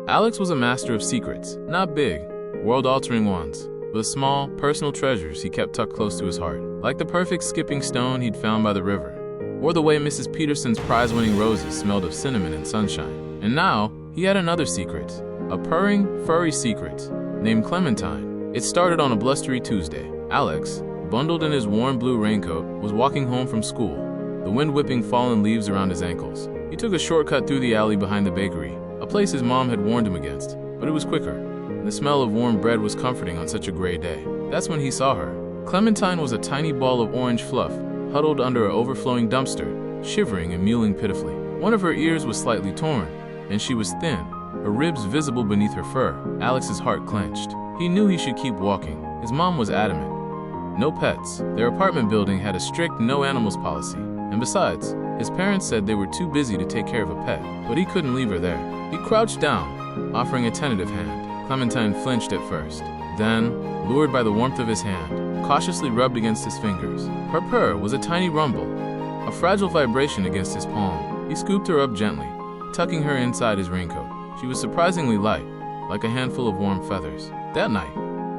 Alex was a master of secrets, not big, world-altering ones, but small, personal treasures he kept tucked close to his heart, like the perfect skipping stone he'd found by the river, or the way Mrs. Peterson's prize-winning roses smelled of cinnamon and sunshine. And now, he had another secret, a purring, furry secret, named Clementine. It started on a blustery Tuesday. Alex, bundled in his warm blue raincoat, was walking home from school, the wind whipping fallen leaves around his ankles. He took a shortcut through the alley behind the bakery, a place his mom had warned him against, but it was quicker, and the smell of warm bread was comforting on such a gray day. That's when he saw her. Clementine was a tiny ball of orange fluff, huddled under an overflowing dumpster, shivering and mewling pitifully. One of her ears was slightly torn, and she was thin, her ribs visible beneath her fur. Alex's heart clenched. He knew he should keep walking. His mom was adamant. No pets. Their apartment building had a strict no animals policy, and besides, his parents said they were too busy to take care of a pet, but he couldn't leave her there. He crouched down, offering a tentative hand. Clementine flinched at first. Then, lured by the warmth of his hand, cautiously rubbed against his fingers. Her purr was a tiny rumble, a fragile vibration against his palm. He scooped her up gently, tucking her inside his raincoat. She was surprisingly light, like a handful of warm feathers. That night,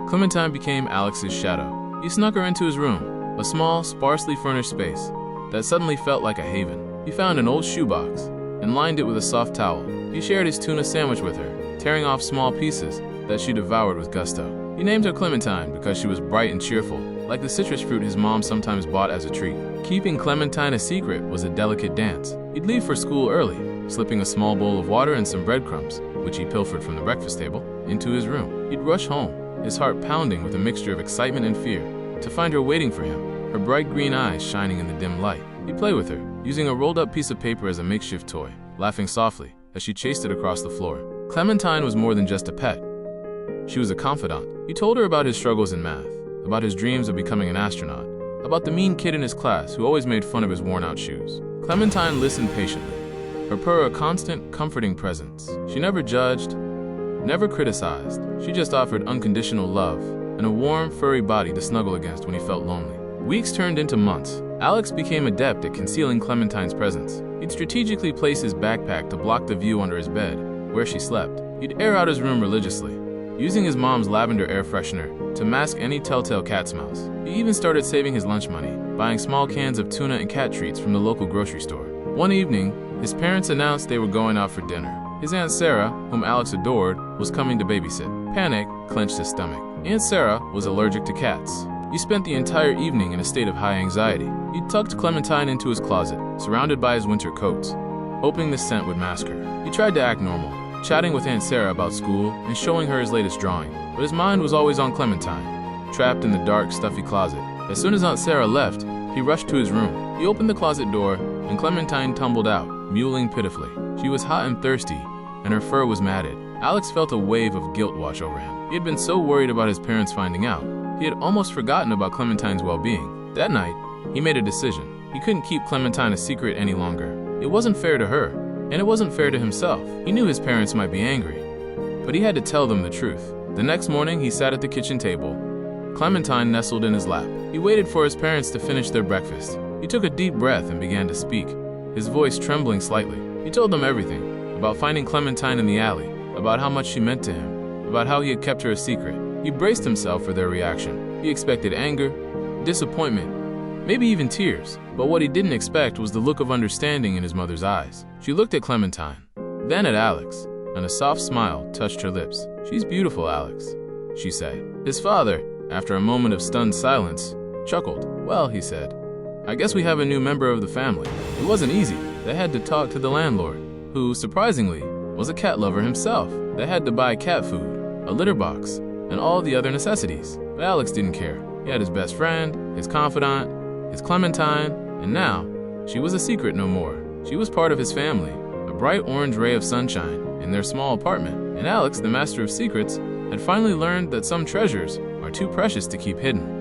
Clementine became Alex's shadow. He snuck her into his room, a small, sparsely furnished space that suddenly felt like a haven. He found an old shoebox and lined it with a soft towel. He shared his tuna sandwich with her, tearing off small pieces that she devoured with gusto. He named her Clementine because she was bright and cheerful, like the citrus fruit his mom sometimes bought as a treat. Keeping Clementine a secret was a delicate dance. He'd leave for school early, slipping a small bowl of water and some breadcrumbs, which he pilfered from the breakfast table, into his room. He'd rush home, his heart pounding with a mixture of excitement and fear, to find her waiting for him, her bright green eyes shining in the dim light. He'd play with her, using a rolled-up piece of paper as a makeshift toy, laughing softly as she chased it across the floor. Clementine was more than just a pet. She was a confidant. He told her about his struggles in math, about his dreams of becoming an astronaut, about the mean kid in his class who always made fun of his worn-out shoes. Clementine listened patiently, her purr a constant, comforting presence. She never judged, never criticized. She just offered unconditional love and a warm, furry body to snuggle against when he felt lonely. Weeks turned into months. Alex became adept at concealing Clementine's presence. He'd strategically place his backpack to block the view under his bed, where she slept. He'd air out his room religiously, using his mom's lavender air freshener to mask any telltale cat smells. He even started saving his lunch money, buying small cans of tuna and cat treats from the local grocery store. One evening, his parents announced they were going out for dinner. His Aunt Sarah, whom Alex adored, was coming to babysit. Panic clenched his stomach. Aunt Sarah was allergic to cats. He spent the entire evening in a state of high anxiety. He tucked Clementine into his closet, surrounded by his winter coats, hoping the scent would mask her. He tried to act normal, chatting with Aunt Sarah about school and showing her his latest drawing, but his mind was always on Clementine, trapped in the dark, stuffy closet. As soon as Aunt Sarah left, he rushed to his room. He opened the closet door, and Clementine tumbled out, mewling pitifully. She was hot and thirsty, and her fur was matted. Alex felt a wave of guilt wash over him. He had been so worried about his parents finding out, he had almost forgotten about Clementine's well-being. That night, he made a decision. He couldn't keep Clementine a secret any longer. It wasn't fair to her, and it wasn't fair to himself. He knew his parents might be angry, but he had to tell them the truth. The next morning, he sat at the kitchen table, Clementine nestled in his lap. He waited for his parents to finish their breakfast. He took a deep breath and began to speak, his voice trembling slightly. He told them everything, about finding Clementine in the alley, about how much she meant to him, about how he had kept her a secret. He braced himself for their reaction. He expected anger, disappointment, maybe even tears, but what he didn't expect was the look of understanding in his mother's eyes. She looked at Clementine, then at Alex, and a soft smile touched her lips. "She's beautiful, Alex," she said. His father, after a moment of stunned silence, chuckled. "Well," he said, "I guess we have a new member of the family." It wasn't easy. They had to talk to the landlord, who, surprisingly, was a cat lover himself. They had to buy cat food, a litter box, and all the other necessities. But Alex didn't care. He had his best friend, his confidant, his Clementine, and now, she was a secret no more. She was part of his family, a bright orange ray of sunshine in their small apartment. And Alex, the master of secrets, had finally learned that some treasures are too precious to keep hidden.